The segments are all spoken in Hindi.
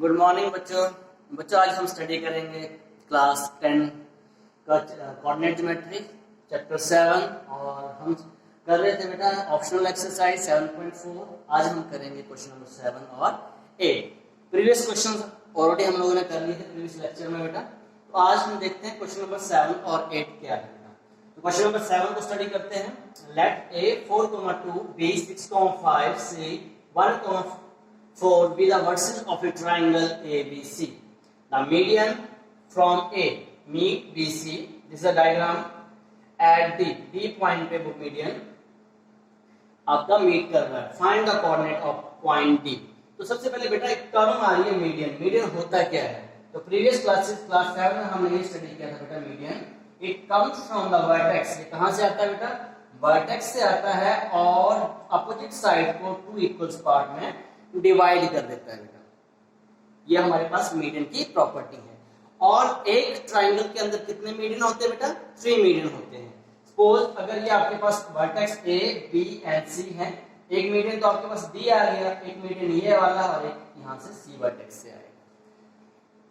गुड मॉर्निंग बच्चों। आज हम स्टडी करेंगे क्लास 10 का कोऑर्डिनेट ज्योमेट्री चैप्टर 7 और हम कर रहे थे बेटा ऑप्शनल एक्सरसाइज 7.4। आज हम करेंगे क्वेश्चन नंबर 7 और 8। प्रीवियस क्वेश्चन ऑलरेडी हम लोगों ने कर लिए थे प्रीवियस लेक्चर में बेटा। तो आज हम देखते हैं क्वेश्चन नंबर 7 और 8 क्या है बेटा। तो क्वेश्चन नंबर 7 को स्टडी करते हैं। Let a 4,2 b 6,5 c 1,4 be the verses of a triangle ABC. The median from A meet BC. This is a diagram at D point पे वो median आपका मीट कर रहा है। Find the coordinate of point D. तो सबसे पहले बेटा एक टर्म आ रही है मीडियन। मीडियन होता क्या है? तो प्रीवियस क्लास 7 में हमने ये स्टडी किया था बेटा median. It comes from the vertex. ये कहां से आता है बेटा? वर्टेक्स से आता है और अपोजिट साइड को 2 इक्वल पार्ट में डिवाइड कर देता है बेटा। ये हमारे पास मीडियन की प्रॉपर्टी है। और एक ट्राइंगल के अंदर कितने मीडियन होते हैं बेटा? 3 मीडियन होते हैं। सपोज अगर ये आपके पास वर्टेक्स ए बी एंड सी है, एक मीडियन तो आपके पास डी आ गया, एक मीडियन ये वाला और एक यहां से सी वर्टेक्स से आएगा।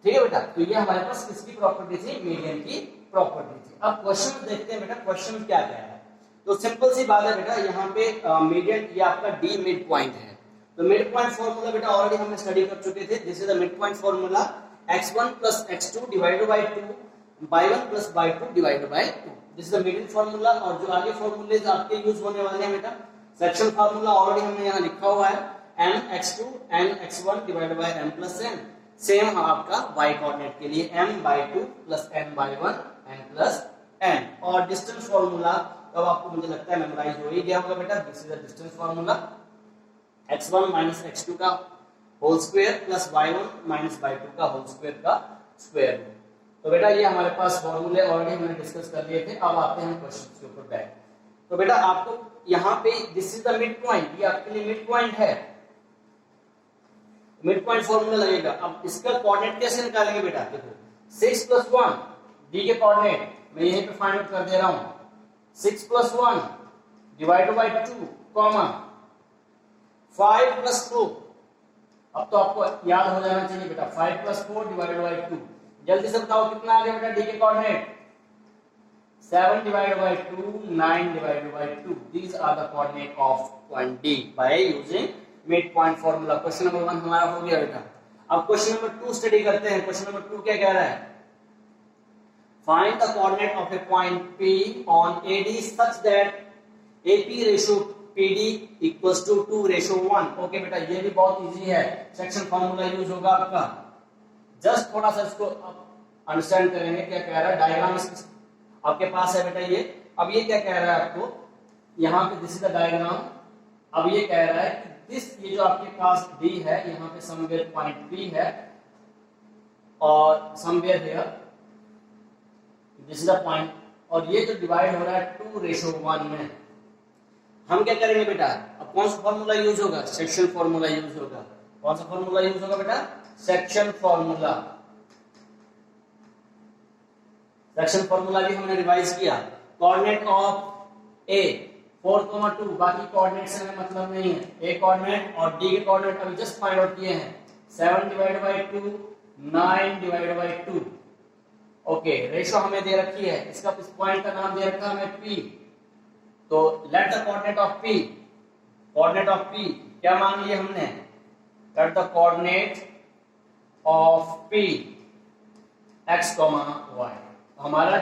ठीक है बेटा। तो ये हमारे पास किसकी प्रॉपर्टी थी? मीडियन की प्रॉपर्टी थी। अब क्वेश्चन देखते हैं बेटा, क्वेश्चन क्या कह रहा है। तो सिंपल सी बात है बेटा, यहाँ पे मीडियन ये आपका डी मिड पॉइंट है। तो मिड पॉइंट फार्मूला बेटा ऑलरेडी हमने स्टडी कर चुके थे। This is the mid point formula x1 plus x2 divided by 2 y1 plus y2 divided by 2। This is the middle formula. और जो आगे फार्मूलेज आपके यूज होने वाले हैं बेटा, सेक्शन फार्मूला ऑलरेडी हमने यहाँ लिखा हुआ है mx2 nx1 divided by m plus n। Same आपका y कोऑर्डिनेट के लिए m/2 plus n/1 n plus n। और डिस्टेंस फार्मूला अब आपको मुझे लगता है मेमोराइज हो ही गया होगा बेटा। This is the distance formula x1 minus x2 का whole square plus y1 minus y2 का होल स्क्वायर का स्क्वायर। तो बेटा ये हमारे पास फॉर्मूले ऑलरेडी हमने डिस्कस कर लिए थे। अब आते हैं क्वेश्चन के ऊपर बैक। तो बेटा आपको यहाँ पे this is the mid point, ये आपके लिए मिड पॉइंट है। मिड पॉइंट फॉर्मूला लगेगा। अब इसका कोऑर्डिनेट कैसे निकालेंगे बेटा? देखो 6 plus 1 डी के कोऑर्डिनेट मैं यहीं पे फाइंड आउट कर दे रहा हूँ। 6 plus 1 divided by 2 comma 5 plus 2। अब तो आपको याद हो जाना चाहिए बेटा 5 plus 4 डिवाइडेड बाय 2। जल्दी से बताओ कितना आ गया बेटा डी के coordinate? 7 divided by 2 9 divided by 2। These are the coordinate of point D by using mid point formula. Question number 1 हमारा हो गया बेटा। अब क्वेश्चन नंबर 2 स्टडी करते हैं। क्वेश्चन नंबर 2 क्या कह रहा है? Find the coordinate of A point P on AD such that AP ratio PD equals to 2:1। Okay बेटा ये भी बहुत इजी है। सेक्शन फार्मूला यूज होगा आपका। जस्ट थोड़ा सा इसको अंडरस्टैंड करेंगे क्या कह रहा है। डायग्राम आपके पास है बेटा ये। अब ये क्या कह रहा है आपको यहाँ पे? This is the diagram. अब ये कह रहा है कि दिस ये जो आपके पास D है यहाँ पे समवेयर पॉइंट P है और somewhere here this is the point. और ये जो डिवाइड हो रहा है 2:1 में, हम क्या करेंगे बेटा? अब कौन सा फार्मूला यूज होगा? सेक्शन फार्मूला यूज होगा। कौन सा फार्मूला यूज होगा बेटा? Section formula. सेक्शन फार्मूला भी हमने रिवाइज किया। कोऑर्डिनेट ऑफ ए 4,2 बाकी कोऑर्डिनेट से हमें मतलब नहीं है। ए कोऑर्डिनेट और डी के कोऑर्डिनेट अभी जस्ट फाइंड आउट किए हैं। 7 divided by 2 9 divided by 2। Okay ratio हमें दे रखी है। इसका इस पॉइंट का नाम दे रखा है हमें P। तो let the coordinate of P। Coordinate of P क्या मान लिया हमने? Let the coordinate of P x, y। हमारा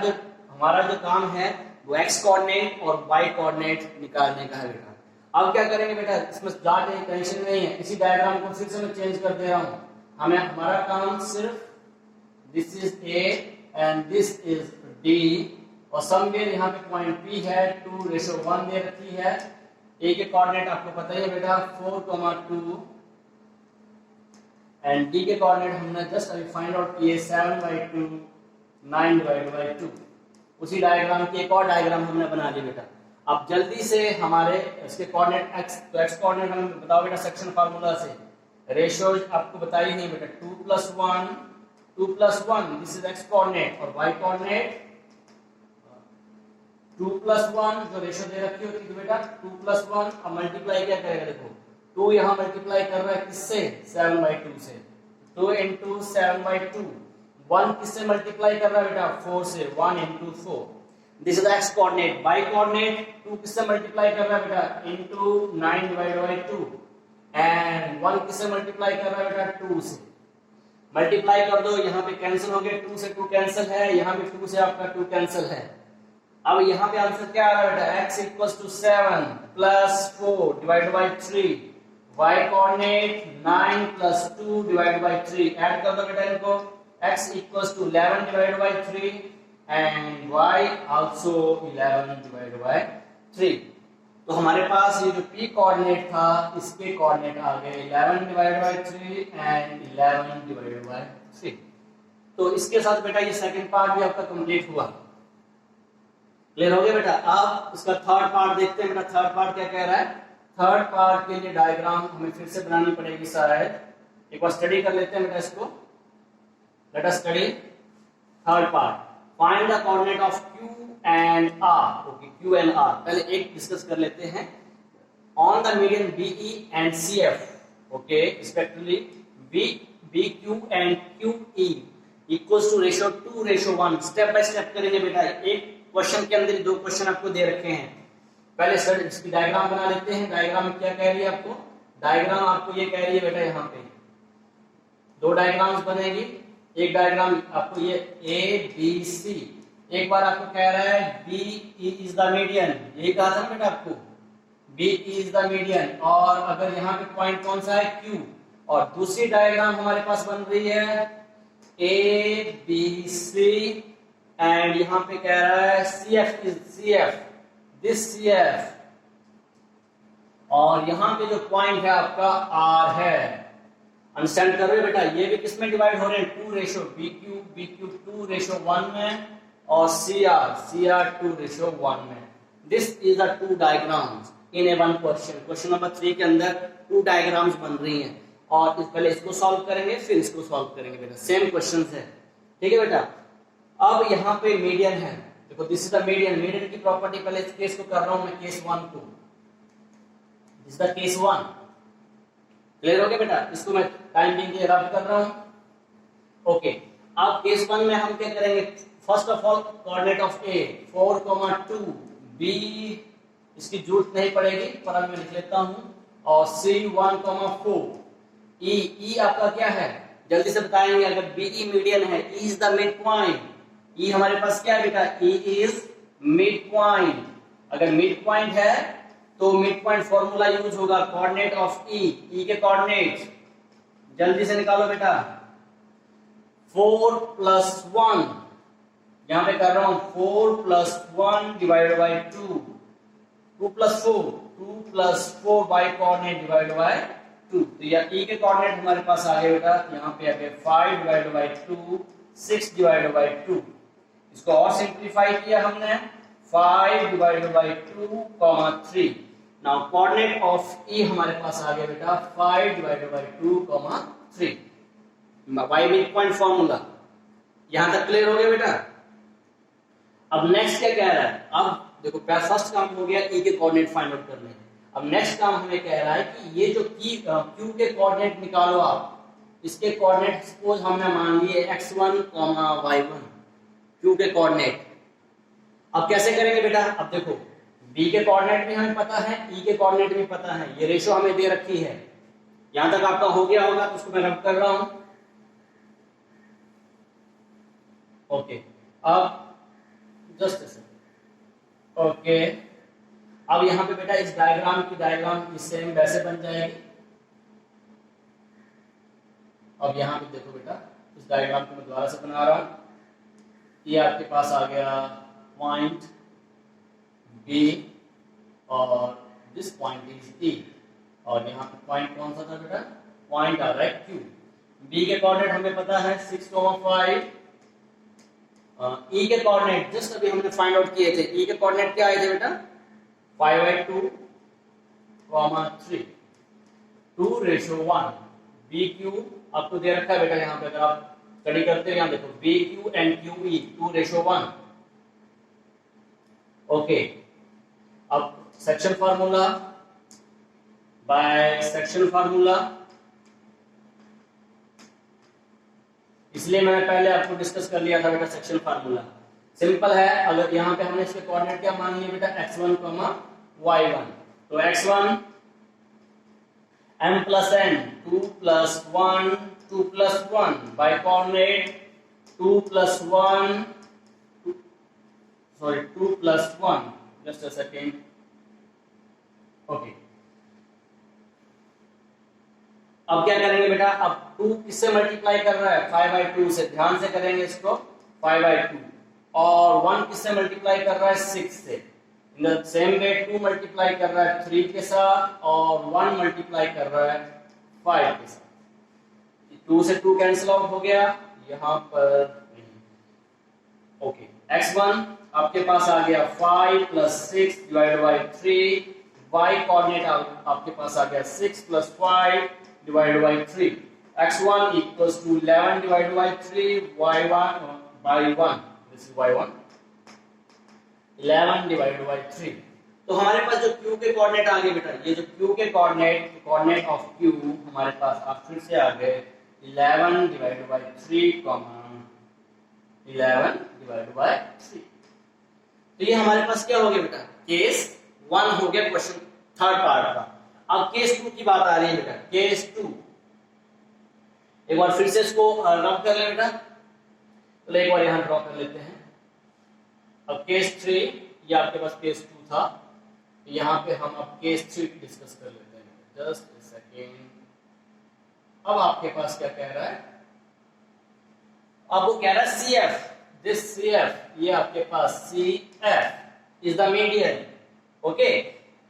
जो काम है वो x कोऑर्डिनेट और y कोऑर्डिनेट निकालने का है बेटा। अब क्या करेंगे बेटा? इसमें ज्यादा टेंशन नहीं है। इसी डायग्राम को फिर से मैं चेंज कर दे रहा हूं। हमारा काम सिर्फ this is A and this is D और समवेयर यहाँ पे पॉइंट P है 2:1 दे रखी है। A के कोऑर्डिनेट आपको पता ही है बेटा 4,2 एंड D के कोऑर्डिनेट हमने जस्ट अभी फाइंड आउट किए 7/2 9 डिवाइडेड बाय 2। उसी डायग्राम की एक और डायग्राम हमने बना ली बेटा। अब जल्दी से हमारे इसके कोऑर्डिनेट x, तो x कोऑर्डिनेट हमें बताओ बेटा सेक्शन फार्मूला से। रेशियो आपको बताई नहीं बेटा 2 plus 1 this is x coordinate और y कोऑर्डिनेट 2 plus 1 जो रेशियो दे रखी होती है बेटा 2 plus 1। अब मल्टीप्लाई क्या करेगा? देखो 2 यहाँ मल्टीप्लाई कर रहा है किससे? 7/2 से। 2 इंटू 7/2। 1 किससे मल्टीप्लाई कर रहा है बेटा? 4 से। 1 into 4। This is x coordinate. Y coordinate 2 किससे मल्टीप्लाई कर रहा है बेटा? Into 9 divide by 2। एंड 1 किससे मल्टीप्लाई कर रहा है बेटा? 2 से। मल्टीप्लाई कर दो, यहाँ पे कैंसिल हो गया, 2 से 2 कैंसिल है, यहाँ पे 2 से आपका 2 कैंसिल है। अब यहाँ पे आंसर क्या आ रहा है बेटा? x equals to 7 plus 4 divide by 3। y coordinate 9 plus 2 divide by 3। ऐड कर दो बेटा इनको। x equals to 11 divide by 3 and y also 11 divide by 3। तो हमारे पास ये जो p कोऑर्डिनेट था इसके कोऑर्डिनेट आ गए 11 divide by 3 and 11 divide by 3। तो इसके साथ बेटा ये सेकंड पार्ट भी आपका कंप्लीट हुआ। क्लियर हो गया बेटा? अब इसका थर्ड पार्ट देखते हैं बेटा। थर्ड पार्ट क्या कह रहा है? थर्ड पार्ट के लिए डायग्राम हमें फिर से बनानी पड़ेगी शायद। एक बार स्टडी कर लेते हैं बेटा इसको। Let us study third part. Find the coordinate of Q and R। Okay, Q and R पहले एक डिस्कस कर लेते हैं। On the median BE and CF, okay, respectively BQ and QE equals to ratio 2:1। Step by step करेंगे बेटा। एक क्वेश्चन के अंदर 2 क्वेश्चन आपको दे रखे हैं। पहले सर इसकी डायग्राम बना लेते हैं। डायग्राम में क्या कह रही है आपको? डायग्राम आपको ये कह रही है बेटा, यहाँ पे 2 डायग्राम्स बनेगी। एक डायग्राम आपको ये ABC, एक बार आपको कह रहा है BE इज द मीडियन। ये कहा था ना बेटा आपको, BE इज द मीडियन। और अगर यहाँ पे पॉइंट कौन सा है? Q। और दूसरी डायग्राम हमारे पास बन रही है ABC एंड यहाँ पे कह रहा है CF is CF, this CF। और यहाँ पे जो पॉइंट है आपका R है। अंडरस्टैंड कर रहे हो बेटा? ये भी किस में डिवाइड हो रहे हैं? 2:BQ 2:1 में और CR 2:1 में। This is the 2 diagrams in A 1 question. Question number 3 के अंदर 2 डायग्राम्स बन रही हैं और पहले इसको सॉल्व करेंगे फिर इसको सॉल्व करेंगे बेटा। सेम क्वेश्चन है, ठीक है बेटा? अब यहाँ पे मीडियन है, देखो this is the median. Median की प्रॉपर्टी पहले इस केस को कर रहा हूं मैं, केस 1 को। This is the case 1। Clear हो गया बेटा? इसको मैं टाइम बिंग के रब कर रहा हूं। ओके, अब केस 1 में हम क्या करेंगे? First of all coordinate of A 4,2, B इसकी जरूरत नहीं पड़ेगी पर अब मैं लिख लेता हूं, और C 1,4। E आपका क्या है? जल्दी से बताएंगे। अगर BE मीडियन है, E is the mid point. E हमारे पास क्या है बेटा? E is mid point. अगर मिड पॉइंट है तो मिड पॉइंट फॉर्मूला यूज होगा, कोऑर्डिनेट ऑफ E के कोऑर्डिनेट जल्दी से निकालो बेटा। 4 + 1, यहां पे कर रहा हूं 4 + 1 divide by 2। 2 + 4 by coordinate divide by 2। तो यह E के कोऑर्डिनेट हमारे पास आ गए बेटा, यहाँ पे आ गए 5 डिवाइड बाई 2, 6 डिवाइड बाई 2। इसको और सिंप्लीफाई किया हमने, 5 divide by 2, 3। Now coordinate of E हमारे पास आ गया बेटा 5 divide by 2, 3। By mid point formula. यहां तक क्लियर हो गया बेटा? अब नेक्स्ट क्या कह रहा है? अब देखो फर्स्ट काम हो गया E के कोऑर्डिनेट फाइंड आउट करने। अब नेक्स्ट काम हमें कह रहा है कि ये जो Q के कोऑर्डिनेट निकालो आप। इसके कोऑर्डिनेट सपोज हमने मान लिए x1, y1, Q के कोऑर्डिनेट। अब कैसे करेंगे बेटा? अब देखो B के कोऑर्डिनेट भी हमें पता है, E के कोऑर्डिनेट भी पता है, ये रेशो हमें दे रखी है। यहां तक आपका हो गया होगा, तो उसको मैं रब कर रहा हूं। ओके, अब जस्ट ओके, अब यहां पे बेटा इस डायग्राम की सेम वैसे बन जाएगी। अब यहां पे देखो बेटा, इस डायग्राम को मैं दोबारा से बना रहा हूं। ये आपके पास आ गया पॉइंट B और दिस पॉइंट इज E, और यहाँ पे पॉइंट कौन सा था बेटा? पॉइंट आ रहा है Q। B के कोऑर्डिनेट हमें पता है 6,5। E के कोऑर्डिनेट जस्ट अभी हमने फाइंड आउट किए थे। E के कोऑर्डिनेट क्या आए थे बेटा? 5/2, 3, 2:1। BQ आपको दे रखा है बेटा, यहाँ पे अगर आप स्टडी करते हो, यहाँ देखो BQ एंड QE 2:1। ओके, अब section formula, by section formula इसलिए मैंने पहले आपको डिस्कस कर लिया था बेटा सेक्शन फार्मूला। सिंपल है, अगर यहाँ पे हमने इसके कोऑर्डिनेट क्या मान लिए बेटा x1, y1, तो x1 m plus n 2 plus 1 2 plus 1 by coordinate 2 plus 1 2 plus 1, just a second, okay। अब क्या करेंगे बेटा, अब 2 किससे मल्टीप्लाई कर रहा है, 5/2 से, ध्यान से करेंगे इसको, 5/2, और 1 किससे मल्टीप्लाई कर रहा है, 6 से। In the same way 2 multiply कर रहा है 3 के साथ, और 1 मल्टीप्लाई कर रहा है 5 के साथ। 2 से 2 कैंसिल आउट हो गया, यहां पर ओके। x1 आपके पास आ गया 5 plus 6 divided by 3, y coordinate आपके पास आ गया 6 plus 5 divided by 3, x1 equals to 11 divided by 3, y1 by 1, this is y1, 11 divided by 3। तो हमारे पास जो q के कोऑर्डिनेट आ गए बेटा, ये जो q के कोऑर्डिनेट ऑफ q हमारे पास आप फिर से आ गए 11 divided by 3, 11 divided by 3। तो ये हमारे पास क्या हो गया बेटा, केस 1 हो गया क्वेश्चन थर्ड पार्ट का। अब केस 2 की बात आ रही है बेटा, केस 2 एक बार फिर से इसको रब कर लें बेटा, तो एक बार यहां ड्रॉ कर लेते हैं। अब केस 3, ये आपके पास केस 2 था, यहां पे हम अब केस 3 डिस्कस कर लेते हैं, जस्ट ए सेकेंड। अब आपके पास क्या कह रहा है, अब वो कह रहा है CF, दिस CF, ये आपके पास CF is the median, okay,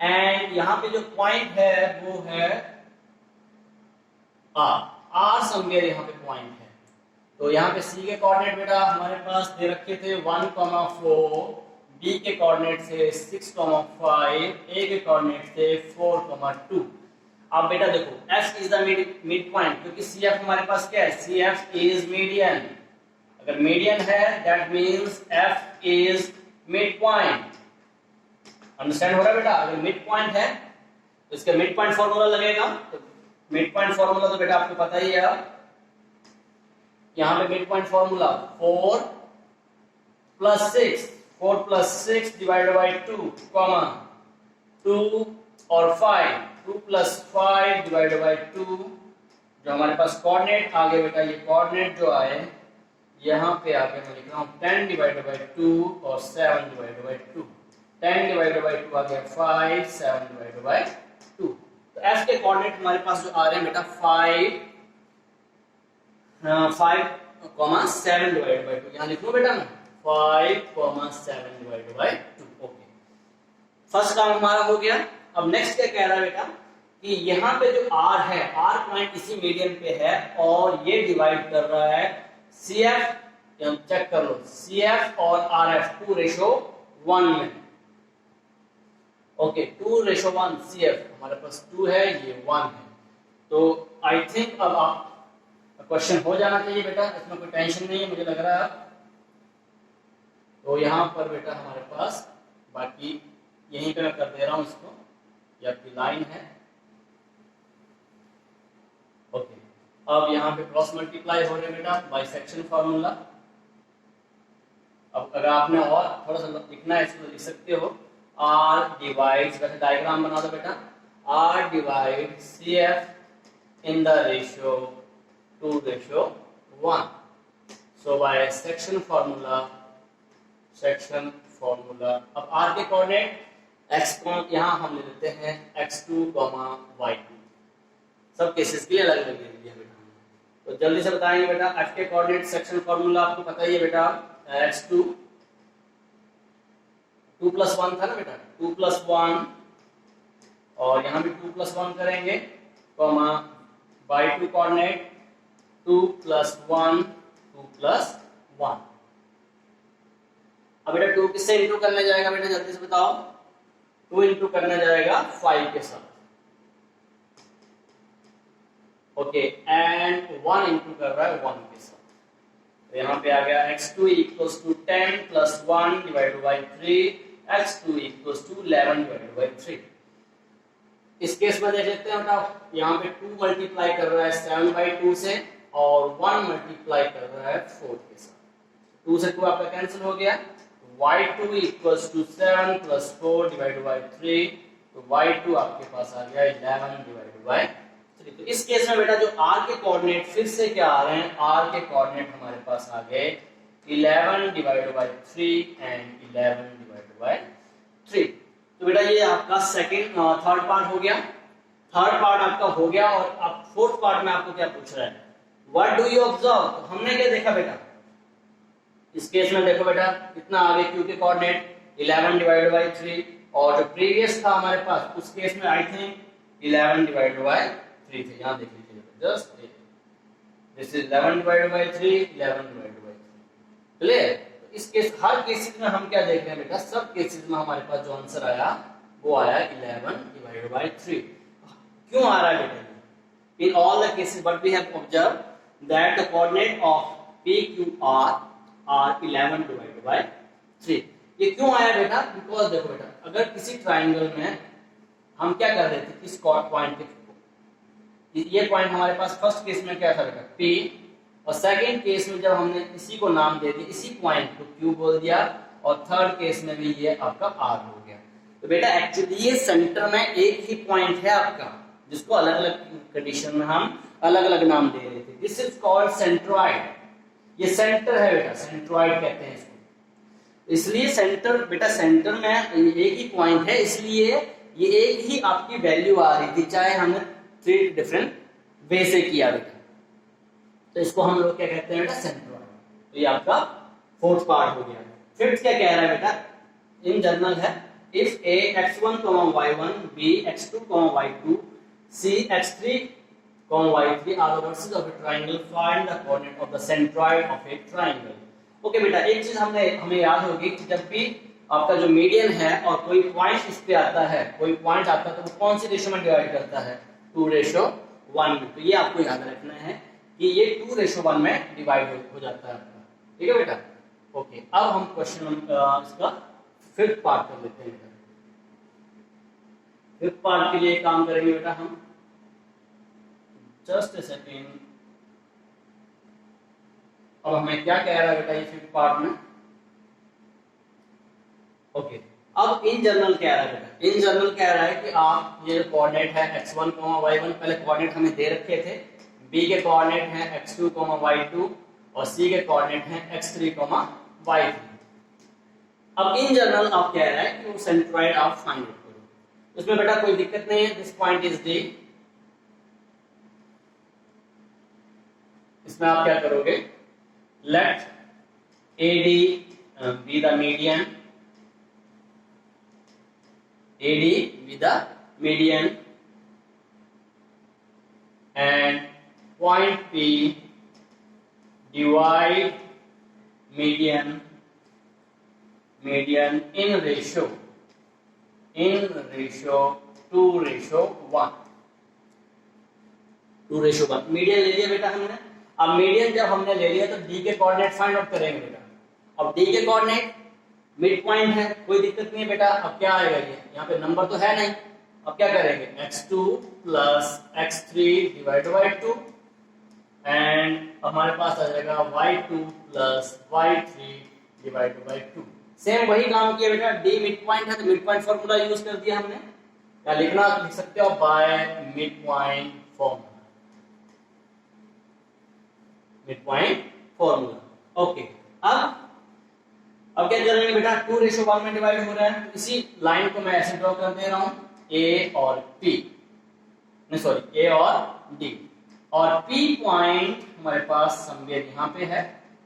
and यहां पे जो पॉइंट है वो है R समवेयर यहां पे पॉइंट है। तो यहां पे C के कोऑर्डिनेट बेटा हमारे पास दे रखे थे 1, 4, B के कोऑर्डिनेट थे 6, 5, A के कोऑर्डिनेट थे 4, 2। अब बेटा देखो F is the mid point, क्योंकि CF हमारे पास क्या है, CF इज मीडियन। अगर मीडियन है that means F is mid point. Understand हो रहा है बेटा, अगर मिड पॉइंट है तो इसका मिड पॉइंट फार्मूला लगेगा। तो मिड पॉइंट फार्मूला तो बेटा आपको पता ही है, यहां पे mid point formula 4 plus 6 divided by 2, 2 और 5, 2 plus 5 divided by 2, जो हमारे पास कोऑर्डिनेट आ गए बेटा, ये कोऑर्डिनेट जो आए यहां पे आके मैं लिख रहा हूं 10 divided by 2 और 7 divided by 2, 10 divided by 2 आ गया 5, 7 divided by 2। तो f के कोऑर्डिनेट हमारे पास जो आ रहे हैं बेटा 5, 7 divided by 2, यहां लिख लो बेटा ना 5, 7 divided by 2, ओके। फर्स्ट काम हमारा हो गया। अब नेक्स्ट क्या कह रहा है बेटा कि यहाँ पे जो R है, R पॉइंट इसी मीडियन पे है और ये डिवाइड कर रहा है CF, चेक कर लो, CF और RF 2:1 में, ओके, 2:1 CF हमारे पास 2 है, ये 1 है। तो आई थिंक अब आप क्वेश्चन हो जाना चाहिए बेटा, इसमें कोई टेंशन नहीं है मुझे लग रहा है। तो यहाँ पर बेटा हमारे पास बाकी यहीं पे मैं कर दे रहा हूं इसको, ये आपकी लाइन है, ओके। अब यहाँ पे क्रॉस मल्टीप्लाई हो रहे हैं बेटा बाय सेक्शन फार्मूला। अब अगर आपने और थोड़ा सा लिखना है इसको लिख सकते हो, R डिवाइड्स, वैसे डायग्राम बना दो बेटा, R divide CF in the ratio 2:1। So by section formula, अब R के कोऑर्डिनेट x को यहाँ हम ले लेते हैं x2, y2, सब केसेस के लिए अलग अलग ले लिया बेटा। तो जल्दी से बताएंगे बेटा, f के कोऑर्डिनेट सेक्शन फार्मूला आपको पता ही है बेटा, x2 2 plus 1 था ना बेटा, 2 plus 1 और यहाँ भी 2 plus 1 करेंगे, y2 कोऑर्डिनेट 2 plus 1, 2 plus 1। अब बेटा 2 किससे इंटू करने जाएगा बेटा, जल्दी से बताओ, 2 इंटू करने जाएगा 5 के साथ, ओके, एंड 1 इंटू कर रहा है 1 के साथ। तो यहाँ पे आ गया x2 equals to 10 plus 1 divided by 3, x2 equals to 11 divided by 3। इस केस में देख लेते हैं बेटा, यहाँ पे 2 मल्टीप्लाई कर रहा है 7/2 से, और 1 मल्टीप्लाई कर रहा है 4 के साथ। 2 से 2 आपका कैंसिल हो गया। y2 equals to 7 plus 4 divided by 3, तो y2 आपके पास आ गया 11 डिवाइडेड बाई 3। तो इस केस में बेटा जो r के कोऑर्डिनेट फिर से क्या आ रहे हैं, r के कोऑर्डिनेट हमारे पास आ गए 11 divided by 3 and 11 divided by 3। तो बेटा ये आपका थर्ड पार्ट हो गया। थर्ड पार्ट आपका हो गया और अब फोर्थ पार्ट में आपको क्या पूछ रहा है, व्हाट डू यू ऑब्जर्व। तो हमने क्या देखा बेटा, इस केस में देखो बेटा कितना आगे q के कोऑर्डिनेट 11 डिवाइडेड बाई 3, और जो प्रीवियस था हमारे पास उस केस में आई थिंक 11 डिवाइडेड बाई 3 थे। यहां देख लीजिए just this is 11 divided by 3, 11 divided by 3। Clear. इस केस हर केसेस में हम क्या देख रहे हैं बेटा, सब केसेस में हमारे पास जो आंसर आया वो आया 11 डिवाइडेड बाई 3। क्यों आ रहा है बेटा, in all the cases but we have observe that the coordinate of PQR are 11 divided by 3। ये क्यों आया बेटा, बिकॉज देखो बेटा अगर किसी ट्राइंगल में हम क्या कर रहे थे, किस पॉइंट पे, ये पॉइंट हमारे पास फर्स्ट केस में क्या था बेटा P, और सेकंड केस में जब हमने इसी को नाम दे दिया, इसी पॉइंट को Q बोल दिया, और थर्ड केस में भी ये आपका R हो गया। तो बेटा एक्चुअली ये सेंटर में एक ही पॉइंट है आपका, जिसको अलग अलग कंडीशन में हम अलग अलग नाम दे रहे थे। This is called centroid. ये सेंटर है बेटा, सेंट्रॉइड कहते हैं इसको। इसलिए सेंटर बेटा, सेंटर में एक ही पॉइंट है, इसलिए ये एक ही आपकी वैल्यू आ रही थी, चाहे हमने 3 डिफरेंट वे से किया बेटा। तो इसको हम लोग क्या कहते हैं बेटा, सेंट्रॉइड। तो ये आपका फोर्थ पार्ट हो गया। फिफ्थ क्या कह रहा है बेटा, इन जनरल है, if a x1, y1, b x2, y2, c x3, y3 are the vertices of a triangle, find the coordinate of the centroid of a triangle। Okay बेटा, एक चीज हमें याद होगी कि जब भी आपका जो मीडियन है और कोई पॉइंट इस पे आता है, कोई पॉइंट आता है, तो वो कौन सी रेशो में डिवाइड करता है, 2:1 में। तो ये आपको याद रखना है कि ये 2:1 में डिवाइड हो जाता है आपका। ठीक है बेटा। ओके, अब हम क्वेश्चन इसका फिफ्थ पार्ट कर लेते हैं बेटा। फिफ्थ पार्ट के लिए काम करेंगे बेटा हम, जस्ट अ सेकेंड। अब हमें क्या कह रहा है बेटा ये फिफ्थ पार्ट में, ओके। अब इन जनरल कह रहा है बेटा, इन जनरल कह रहा है कि आप ये कोऑर्डिनेट है x1, y1, पहले कोऑर्डिनेट हमें दे रखे थे, b के कोऑर्डिनेट है x2, y2, और c के कोऑर्डिनेट है x3, y3। अब इन जनरल आप कह रहा है कि वो सेंट्रॉइड आप फाइंड आउट करो। इसमें बेटा कोई दिक्कत नहीं है, दिस पॉइंट इज D। इसमें आप क्या करोगे, late AD be the median, AD be the median, and point P divide median in ratio 2:1। 2:1 median ले लिया बेटा हमने। अब मीडियन जब हमने ले लिया तो D के कोऑर्डिनेट फाइंड आउट करेंगे बेटा। अब D के कोऑर्डिनेट मिड पॉइंट है, कोई दिक्कत नहीं है बेटा। अब क्या आएगा, ये यहाँ पे नंबर तो है नहीं, अब क्या करेंगे, x2 plus x3 divide by 2, and हमारे पास आ जाएगा y2 plus y3 divide by 2। Same वही काम किया बेटा, D मिड पॉइंट है तो मिड पॉइंट फॉर्मूला यूज कर दिया हमने। क्या लिखना, लिख सकते हो by mid point formula, mid point formula. Okay, अब क्या करेंगे बेटा, 2:1 में डिवाइड हो रहा है, तो इसी लाइन को मैं ऐसे ड्रॉ कर दे रहा हूं, A और P, नहीं सॉरी A और D, और P पॉइंट हमारे पास समवेयर यहाँ पे है,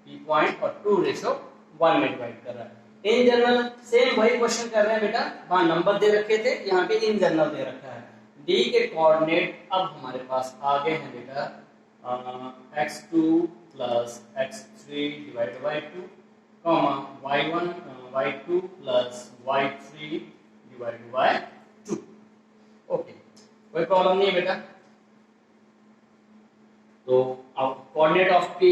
P पॉइंट, और 2:1 में डिवाइड कर रहा है। इन जनरल सेम वही क्वेश्चन कर रहे हैं बेटा, वहां नंबर दे रखे थे, यहाँ पे इन जनरल दे रखा है। D के कोऑर्डिनेट अब हमारे पास आगे हैं बेटा x2 plus x3 divide by 2, y1 y2 plus y3 divide by 2। Okay, कोई प्रॉब्लम नहीं है बेटा। तो अब कोऑर्डिनेट ऑफ P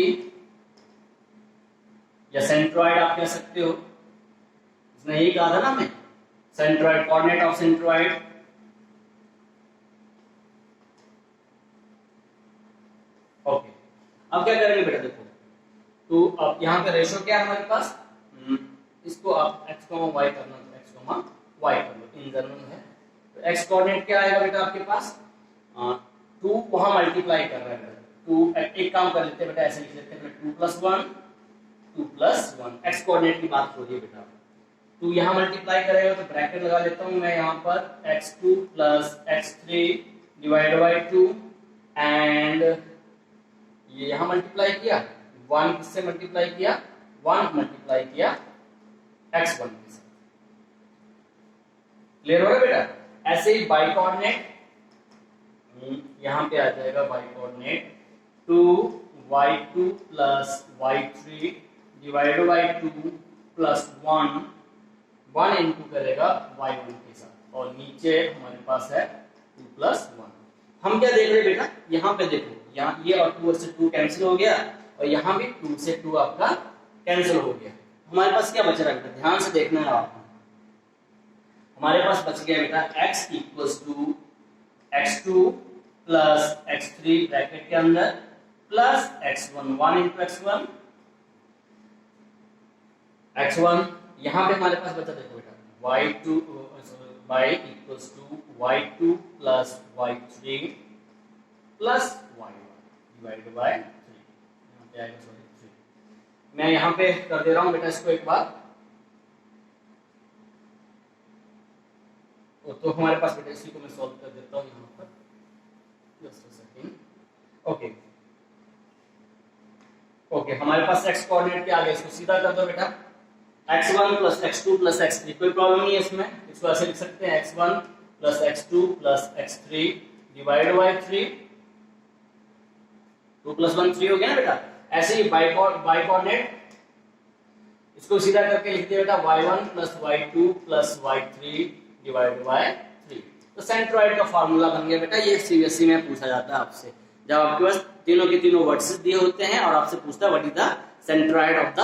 या सेंट्रॉइड आप कह सकते हो, इसने यही कहा था ना हमें, centroid, coordinate of centroid. Okay, अब क्या करेंगे बेटा, देखो तो अब यहाँ पे रेशो क्या है हमारे पास, इसको आप x, y करना तो x, y कर लो, इन जनरल है। तो x कोऑर्डिनेट क्या आएगा बेटा आपके पास, 2 वहां मल्टीप्लाई कर रहा है बेटा, 2 एक काम कर लेते हैं बेटा, ऐसे लिख लेते हैं बेटा 2 + 1 2 + 1, x कोऑर्डिनेट की बात हो रही है बेटा। तो यहाँ मल्टीप्लाई करेगा तो ब्रैकेट लगा लेता हूँ मैं यहाँ पर, x2 + x3 divide by 2, and ये यहाँ मल्टीप्लाई किया, 1 किससे मल्टीप्लाई किया, 1 मल्टीप्लाई किया x1 के साथ। क्लियर हो रहा है बेटा। ऐसे ही बाई कोऑर्डिनेट यहाँ पे आ जाएगा, by coordinate 2y2 + y3 divide by 2 + 1 into करेगा y1 के साथ, और नीचे हमारे पास है 2 + 1। हम क्या देख रहे हैं बेटा, यहाँ पे देखो, यहाँ ये और 2 से 2 कैंसिल हो गया, और यहाँ भी 2 से 2 आपका कैंसिल हो गया। हमारे पास क्या बच रहा है बेटा, ध्यान से देखना है आपको। हमारे पास बच गया बेटा x = x2 + x3 ब्रैकेट के अंदर प्लस x1, 1 इंटू x1, यहाँ पे हमारे पास बचा, देखो बेटा y2 y = y2 + y3 plus y1 divide by 3, यहाँ पे आएगा, सॉरी 3। मैं यहाँ पे कर दे रहा हूँ बेटा इसको एक बार, तो हमारे पास बेटा इसी को मैं सॉल्व कर देता हूँ यहाँ पर, जस्ट अ सेकंड। ओके, हमारे पास x कोऑर्डिनेट क्या आ गया, इसको सीधा कर दो बेटा, x1 + x2 + x3, कोई प्रॉब्लम नहीं है इसमें, इसको ऐसे लिख सकते हैं x1 + x2 + x3 divide by 3, 2 + 1 3 हो गया ना बेटा। ऐसे ही बाई कोऑर्डिनेट, इसको सीधा करके लिख दिया बेटा y1 + y2 + y3 divide by 3। तो सेंट्रॉइड का फार्मूला बन गया बेटा। ये सीबीएसई में पूछा जाता है आपसे, जब आपके पास तीनों के तीनों वर्टिसेस दिए होते हैं और आपसे पूछता है what is the centroid of the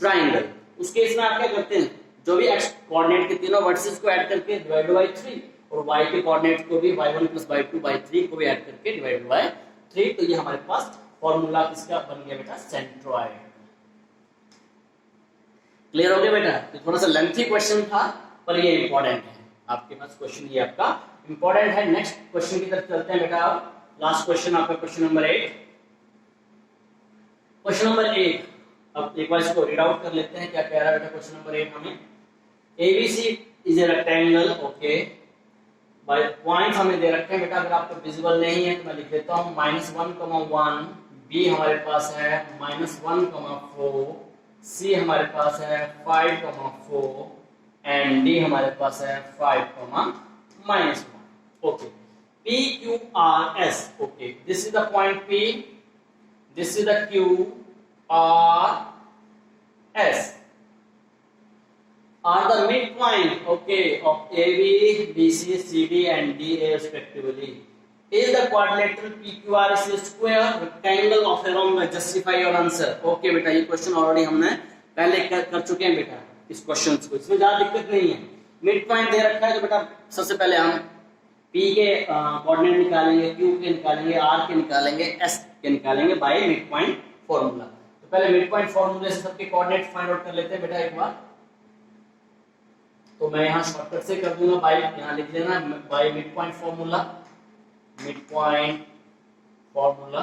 triangle. उस केस में आप क्या करते हैं, जो भी x कोऑर्डिनेट के तीनों वर्टिसेस को ऐड करके डिवाइड बाय 3, और y के कोऑर्डिनेट को भी y1 + y2 / 3 को भी ऐड करके डिवाइड बाय 3। तो ये हमारे पास फॉर्मूला किसका बन गया बेटा, सेंट्रॉइड। क्लियर हो गया बेटा। तो थोड़ा सा लेंथी क्वेश्चन था, पर ये इंपॉर्टेंट है आपके पास, क्वेश्चन ये आपका इंपॉर्टेंट है। नेक्स्ट क्वेश्चन की तरफ चलते हैं बेटा। अब लास्ट क्वेश्चन आपका क्वेश्चन नंबर 8। क्वेश्चन नंबर 8, अब एक बार इसको रीड आउट कर लेते हैं, क्या कह रहा है बेटा क्वेश्चन नंबर 8 हमें। ABC is a rectangle, okay, by point हमें दे रखे हैं बेटा, अगर आपको विजिबल नहीं है तो मैं लिख देता हूं -1, 1, B हमारे पास है -1, 4, C हमारे पास है 5, 4, एंड D हमारे पास है 5, -1। Okay, PQRS, okay, this is the point P, this is the QRS are the midpoint, okay, of AB, BC, CD and DA respectively. Is the quadrilateral PQRS a square rectangle of a rhombus? Justify your answer. Okay बेटा, ये क्वेश्चन ऑलरेडी हमने पहले कर चुके हैं बेटा इस क्वेश्चन को, इसमें ज्यादा दिक्कत नहीं है। मिड पॉइंट दे रखा है तो बेटा सबसे पहले हम P के कोऑर्डिनेट निकालेंगे, Q के निकालेंगे, R के निकालेंगे, S के निकालेंगे बाय मिड पॉइंट फॉर्मूला। तो पहले मिड पॉइंट फॉर्मूले से सबके कोऑर्डिनेट फाइंड आउट कर लेते हैं बेटा एक बार। तो मैं यहाँ शॉर्टकट से कर दूंगा, बाय यहाँ लिख लेना by mid point formula, mid point formula.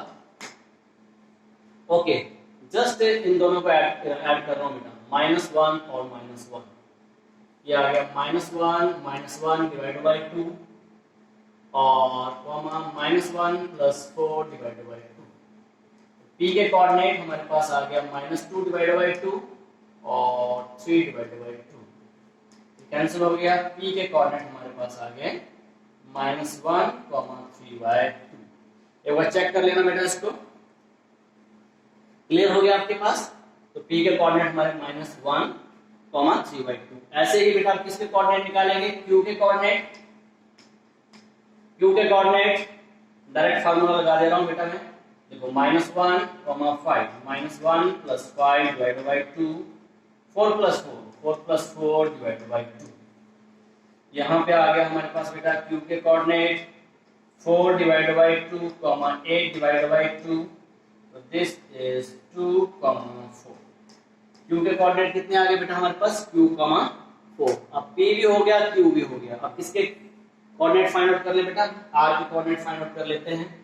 Okay, just in दोनों को ऐड कर रहा हूँ बेटा, -1 और -1, ये आ गया -1 डिवाइड बाय 2 और -1 + 4 डिवाइड बाय 2। P के कोऑर्डिनेट हमारे पास आ गया -2 डिवाइड बाय 2 और 3 डिवाइड बाय 2, कैंसिल हो गया। P के कोऑर्डिनेट हमारे पास आ गए -1, 3 बाय 2। एक बार चेक कर लेना बेटा इसको, क्लियर हो गया आपके पास। तो P के कोऑर्डिनेट हमारे -1, 3 बाय 2। ऐसे ही बेटा आप किसके कोऑर्डिनेट निकालेंगे, Q के कोऑर्डिनेट। Q के कोऑर्डिनेट डायरेक्ट फार्मूला लगा दे रहा हूं बेटा मैं, देखो -1, 5, -1 + 5 डिवाइड बाय 2, 4 + 4 डिवाइड बाय 2। यहाँ पे आ गया हमारे पास बेटा Q के coordinate 4 divide by 2, 8 divide by 2, तो दिस इज 2,4। क्यू के कोऑर्डिनेट कितने आ गए बेटा हमारे पास, q,4। अब p भी हो गया, q भी हो गया। अब किसके कोऑर्डिनेट फाइंड आउट कर ले बेटा, r के कोऑर्डिनेट फाइंड आउट कर लेते हैं।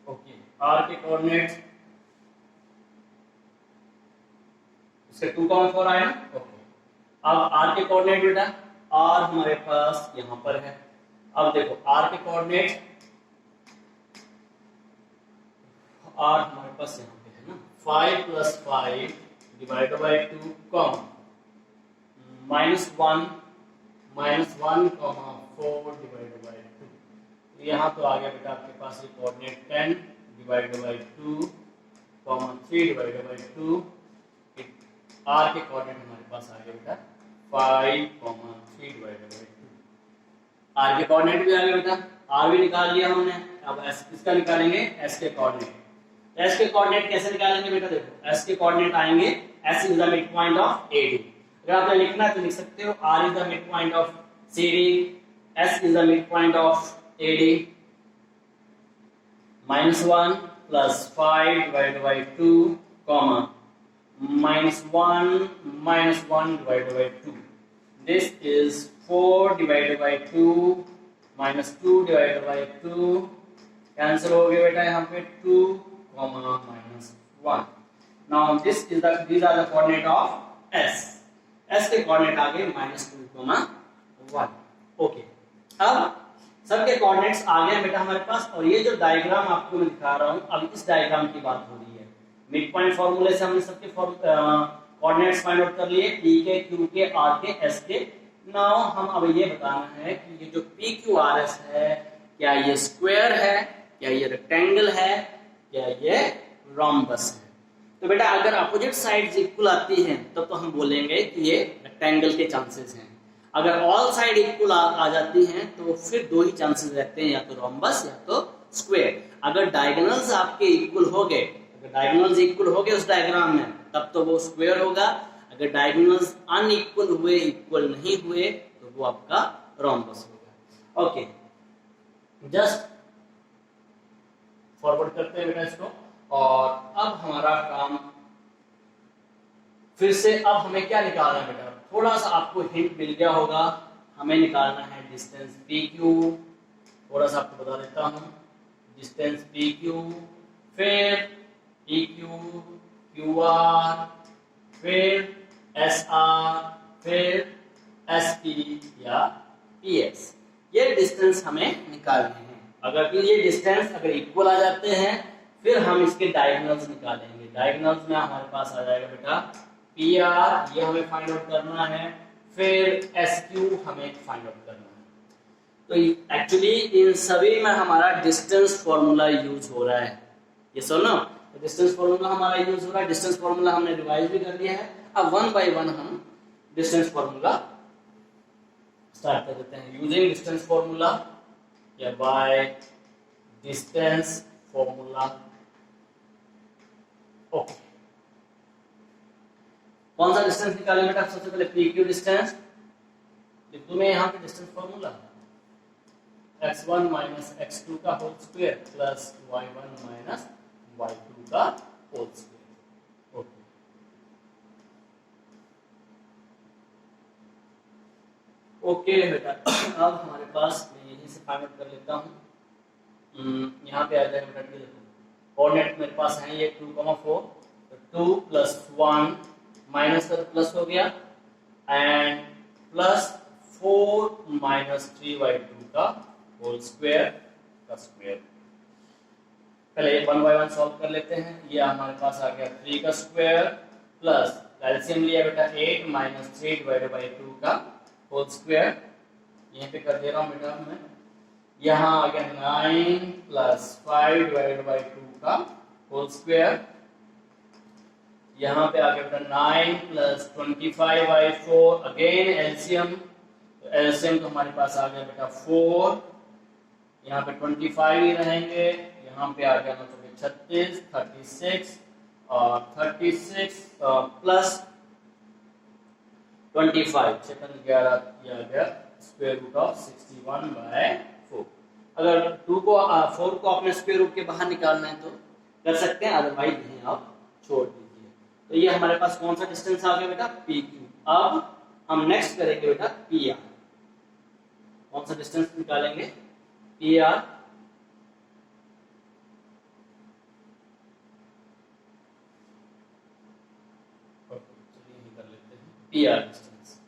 ओके, r के कोऑर्डिनेट इसके 2,4 आया ना। ओके, अब r के कोऑर्डिनेट बेटा, r हमारे पास यहां पर है। अब देखो r के कोऑर्डिनेट, r हमारे पास यहाँ पे है ना, 5 + 5 divided by 2 com -1 -1,4 divided by 2। यहाँ तो आ गया बेटा आपके पास ये coordinate 10 divided by 2, 3 divided by 2। r के कोऑर्डिनेट हमारे पास आ गया बेटा 5, 3 डिवाइडेड बाय 2। r के कोऑर्डिनेट भी आ गया बेटा, r भी निकाल लिया हमने। अब s किसका निकालेंगे, s के कोऑर्डिनेट। s के कोऑर्डिनेट कैसे निकालेंगे बेटा, देखो s के कोऑर्डिनेट आएंगे, s is the mid point of AD। अगर आपने लिखना है तो लिख सकते हो r is the mid point of CD, s is the mid point of AD। -1 + 5 divided by 2, -1 divided by 2. This is 4 divided by 2 -2 divided by 2। Cancel हो गया बेटा यहाँ पे 2, -1। Now these are the coordinate of s। s के कोऑर्डिनेट आ गए -2, 1। ओके, अब सबके कोऑर्डिनेट्स आ गए बेटा हमारे पास। और ये जो डायग्राम आपको मैं दिखा रहा हूँ, अब इस डायग्राम की बात हो रही है। मिड पॉइंट फॉर्मूले से हमने सबके कोऑर्डिनेट्स फाइंड आउट कर लिए, p के, q के, r के, s के। नाउ हम अब ये बताना है कि ये जो PQRS है, क्या ये स्क्वायर है, क्या ये रेक्टेंगल है, क्या ये रोम्बस है। तो बेटा अगर अपोजिट साइड्स इक्वल आती हैं तब तो हम बोलेंगे कि ये रेक्टेंगल के चांसेस हैं। अगर ऑल साइड इक्वल आ जाती हैं तो फिर दो ही चांसेस रहते हैं, या तो रोम्बस या तो स्क्वायर। अगर डायगोनल्स आपके इक्वल हो गए, डायगोनल्स इक्वल हो गए उस डायग्राम में, तब तो वो स्क्वायर होगा। अगर डायगोनल्स अनइक्वल हुए, इक्वल नहीं हुए, तो वो आपका रोम्बस होगा। ओके, जस्ट फॉरवर्ड करते हैं बेटा इसको। और अब हमारा काम फिर से, अब हमें क्या निकालना है बेटा, थोड़ा सा आपको हिंट मिल गया होगा। हमें निकालना है डिस्टेंस PQ। थोड़ा सा आपको बता देता हूं, डिस्टेंस PQ, फिर PQ, QR, फिर SR, फिर SP या PS। ये डिस्टेंस हमें निकालने हैं। अगर ये डिस्टेंस अगर इक्वल आ जाते हैं, फिर हम इसके डायगोनल्स निकालेंगे। डायगोनल्स में हमारे पास आ जाएगा बेटा PR, ये हमें फाइंड आउट करना है, फिर SQ हमें फाइंड आउट करना है। तो एक्चुअली इन सभी में हमारा डिस्टेंस फॉर्मूला यूज हो रहा है। ये सुनो, डिस्टेंस फॉर्मूला हमारा यूज हो रहा है। डिस्टेंस फॉर्मूला हमने रिवाइज भी कर लिया है। अब 1 by 1 हम डिस्टेंस फॉर्मूला स्टार्ट कर देते हैं। यूजिंग डिस्टेंस फॉर्मूला या बाय डिस्टेंस फॉर्मूला। ओके, कौन सा डिस्टेंस निकाले बेटा, सबसे पहले PQ डिस्टेंस। तुम्हें यहाँ पे डिस्टेंस फॉर्मूला x1 - x2 का whole square plus y1 - y2 का होल स्क्वायर। ओके, ओके बेटा, अब हमारे पास, मैं यहीं से फाइंड आउट कर लेता हूँ। यहाँ पे आ जाएगा बेटा, देखो कोऑर्डिनेट मेरे पास है ये 2,4, तो 2 + 1 माइनस का प्लस हो गया, एंड प्लस 4 - 3/2 का होल स्क्वायर का स्क्वायर। पहले 1 by 1 सॉल्व कर लेते हैं। ये हमारे पास आ गया 3 का स्क्वायर प्लस एलसीएम लिया बेटा 8 - 3/2 का होल स्क्वायर। यहीं पे कर दे रहा हूँ बेटा मैं। यहाँ आ गया 9 + 5/2 का होल स्क्वायर। यहाँ पे आ गया बेटा 9 + 25/4, अगेन एलसीएम। तो एलसीएम तो हमारे पास आ गया बेटा 4, यहाँ पे 25 ही रहेंगे। यहाँ पे आ गया 36, 36 और 36 प्लस 25, 11 किया गया स्क्वायर रूट ऑफ 61/4। अगर 4 को अपने स्क्वायर रूट के बाहर निकालना है तो कर सकते हैं, अदरवाइज नहीं आप छोड़ दीजिए। तो ये हमारे पास कौन सा डिस्टेंस आ गया बेटा, पी क्यू। अब हम नेक्स्ट करेंगे बेटा पी आर। कौन सा डिस्टेंस निकालेंगे, पी आर। चलिए कर लेते हैं पी आर डिस्टेंस।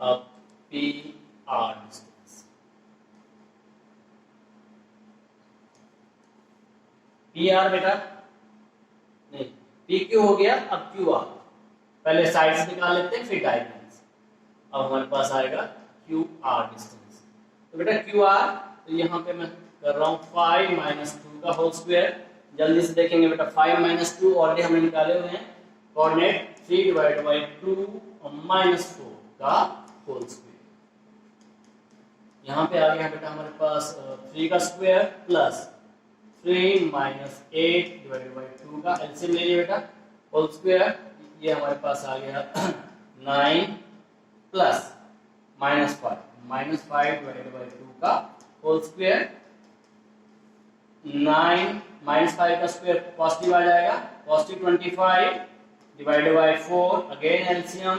अब P R distance, P R बेटा नहीं, पी क्यू हो गया। अब क्यू आर, पहले साइड से निकाल लेते हैं फिर डायगोनल से। अब हमारे पास आएगा क्यू आर डिस्टेंस। तो बेटा क्यू आर, तो यहाँ पे मैं कर रहा हूँ 5 माइनस 2 का होल स्क्वायर। जल्दी से देखेंगे बेटा, 5 माइनस 2 ऑलरेडी हमने निकाले हुए हैं, कोऑर्डिनेट 3 डिवाइड बाई 2 और माइनस 4 का होल स्क्वायर। यहाँ पे आ गया बेटा हमारे पास 3 का square plus 3 minus 8 divide by 2 का एलसीएम ले लिया बेटा, होल स्क्वायर। ये हमारे पास आ गया 9 प्लस माइनस 5 डिवाइड बाई 2 का होल स्क्वायर। 9 माइनस 5 का स्क्वायर पॉजिटिव आ जाएगा, positive 25 divide by 4, again LCM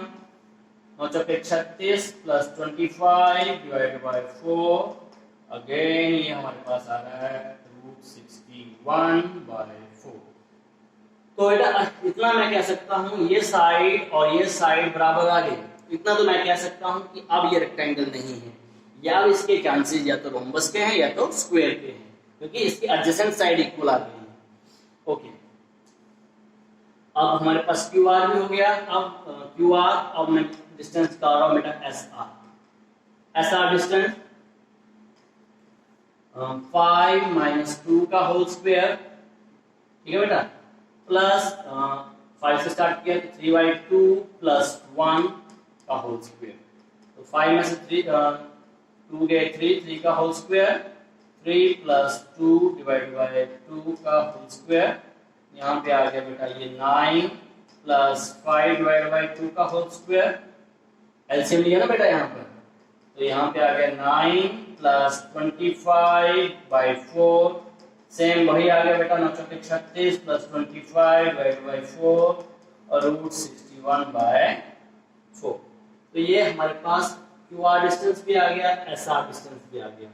9 चौके 36 प्लस 25 डिवाइड बाई 4, अगेन ये हमारे पास आ रहा है √61/4। तो बेटा इतना मैं कह सकता हूं, ये साइड और ये साइड बराबर आ गई। इतना तो मैं कह सकता हूं कि अब ये रेक्टेंगल नहीं है, या इसके चांसेस या तो रोम्बस के हैं या तो स्क्वायर के हैं, क्योंकि इसकी एडजेसेंट साइड इक्वल आ गई है। ओके, अब हमारे पास क्यू आर भी हो गया। अब क्यू आर, अब मैं डिस्टेंस निकाल रहा हूं बेटा S R. S R distance 5 minus 2 का होल स्क्वायर, ठीक है बेटा, प्लस 5 से स्टार्ट किया तो 3/2 प्लस 1 का होल स्क्वायर। तो 5 में से 2 गए 3 का whole square, 3 plus 2 divide by 2 का होल स्क्वायर। यहाँ पे आ गया बेटा ये 9 प्लस 5 डिवाइड बाय 2 का होल स्क्वायर। एलसीएम लिया ना बेटा यहाँ पर, तो यहाँ पे आ गया 9 प्लस 25/4, सेम वही आ गया बेटा 9 चौके 36 प्लस 25 डिवाइड बाई 4 और √61/4। तो ये हमारे पास क्यू आर डिस्टेंस भी आ गया, एस आर डिस्टेंस भी आ गया।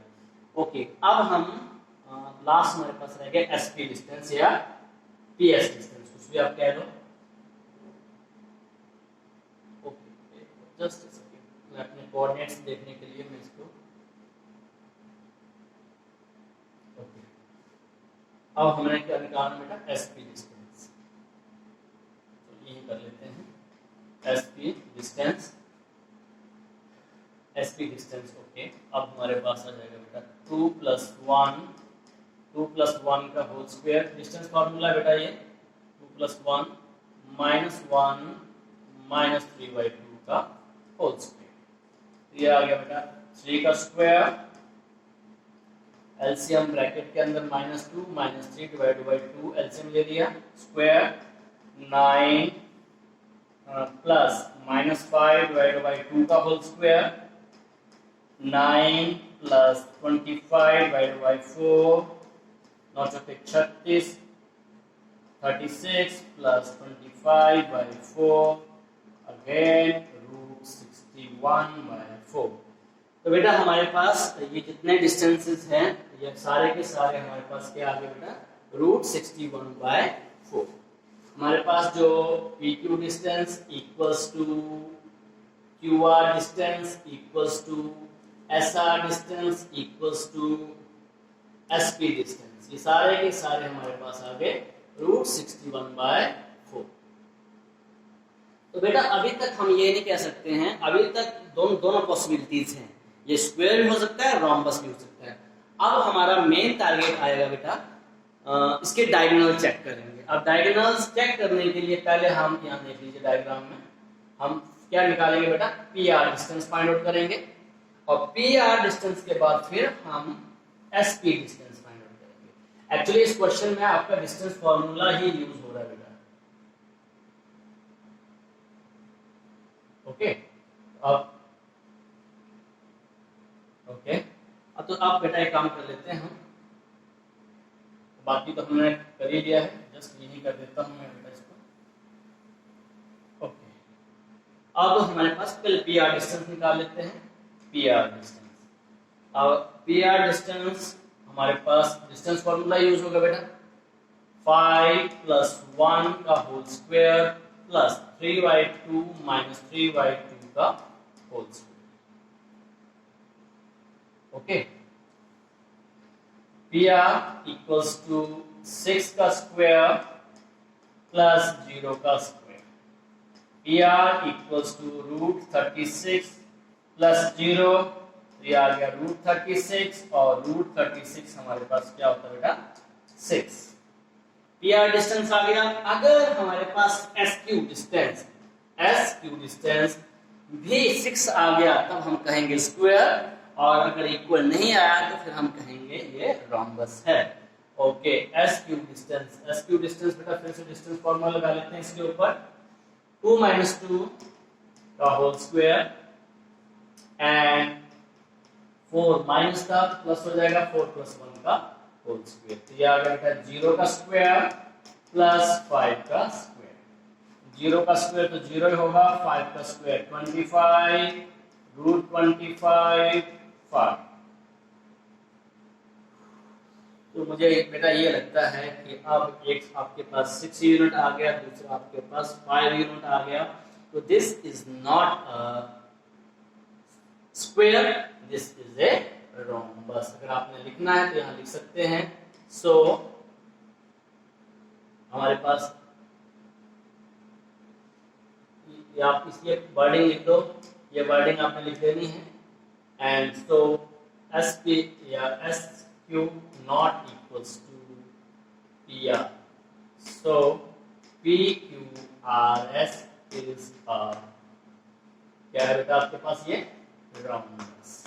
ओके, अब हम लास्ट हमारे पास रह गया एस पी डिस्टेंस या पी एस डिस्टेंस, कुछ भी आप कह लो। ओके, जस्ट मैं अपने कोऑर्डिनेट्स देखने के लिए मैं इसको, ओके, अब हमने क्या निकालना बेटा, एसपी डिस्टेंस। तो यही कर लेते हैं SP distance, SP distance. Okay, अब हमारे पास आ जाएगा बेटा 2 प्लस 1 का होल स्क्वायर। डिस्टेंस फॉर्मूला बेटा ये 2 प्लस 1 माइनस 1 माइनस 3/2 का होल स्क्वायर। ये आ गया बेटा 3 का स्क्वायर, एलसीएम ब्रैकेट के अंदर -2 -3 डिवाइड बाई 2, एलसीएम ले लिया, स्क्वायर 9 प्लस -5 डिवाइड बाई 2 का whole square, 9 plus 25 divide by 4, 9 चौके 36, 36 प्लस 25/4, अगेन √61/4। तो बेटा हमारे पास ये जितने डिस्टेंसेस हैं ये सारे के सारे हमारे पास क्या आ गए बेटा, √61/4। हमारे पास जो PQ distance equals to QR distance equals to SR distance equals to SP distance, ये सारे के सारे हमारे पास आ गए √61/4। तो बेटा अभी तक हम ये नहीं कह सकते हैं, अभी तक दोनों पॉसिबिलिटीज हैं, ये स्क्वायर भी हो सकता है, रोम्बस भी हो सकता है। अब हमारा मेन टारगेट आएगा बेटा इसके डायगोनल चेक करेंगे। अब डायगोनल्स चेक करने के लिए पहले हम यहाँ देख लीजिए डायग्राम में, हम क्या निकालेंगे बेटा, PR डिस्टेंस फाइंड आउट करेंगे, और PR डिस्टेंस के बाद फिर हम SP डिस्टेंस फाइंड आउट करेंगे। एक्चुअली इस क्वेश्चन में आपका डिस्टेंस फॉर्मूला ही यूज हो रहा है बेटा। ओके, अब तो आप बेटा एक काम कर लेते हैं हम, बाकी तो हमने कर ही लिया है, जस्ट यही कर देता हूँ मैं बेटा इसको। ओके, अब हमारे पास पहले पी आर डिस्टेंस निकाल लेते हैं। पी आर डिस्टेंस, अब पी आर डिस्टेंस हमारे पास डिस्टेंस फॉर्मूला यूज होगा बेटा 5 + 1 का होल स्क्वायर प्लस 3/2 - 3/2 का whole square. Okay, P R equals to 6 का स्क्वायर प्लस 0 का square. P R equals to √36 plus 0, ये आ गया √36 और √36 हमारे पास क्या होता है बेटा 6। पी आर डिस्टेंस आ गया। अगर हमारे पास एस क्यू डिस्टेंस भी 6 आ गया तब हम कहेंगे स्क्वायर, और अगर इक्वल नहीं आया तो फिर हम कहेंगे ये रोम्बस है। ओके, एस क्यू डिस्टेंस बेटा फिर से डिस्टेंस फॉर्मूला लगा लेते हैं इसके ऊपर 2 - 2 का होल स्क्वायर एंड 4 माइनस का प्लस हो जाएगा 4 + 1 का होल स्क्वायर। तो ये आ गया बेटा 0 का स्क्वायर प्लस 5 का स्क्वायर। 0 का स्क्वायर तो 0 ही होगा, 5 का स्क्वायर 25 √25 5। तो मुझे बेटा ये लगता है कि अब एक आपके पास 6 यूनिट आ गया, दूसरा आपके पास 5 यूनिट आ गया। तो this is not a square, this is a rhombus. अगर आपने लिखना है तो यहाँ लिख सकते हैं। सो हमारे पास ये आप इसकी एक वर्डिंग लिख दो, ये वर्डिंग आपने लिख देनी है। एंड सो एस पी या S Q not equals to P R. So P Q R S is क्या है बेटा आपके पास ये रोम्बस।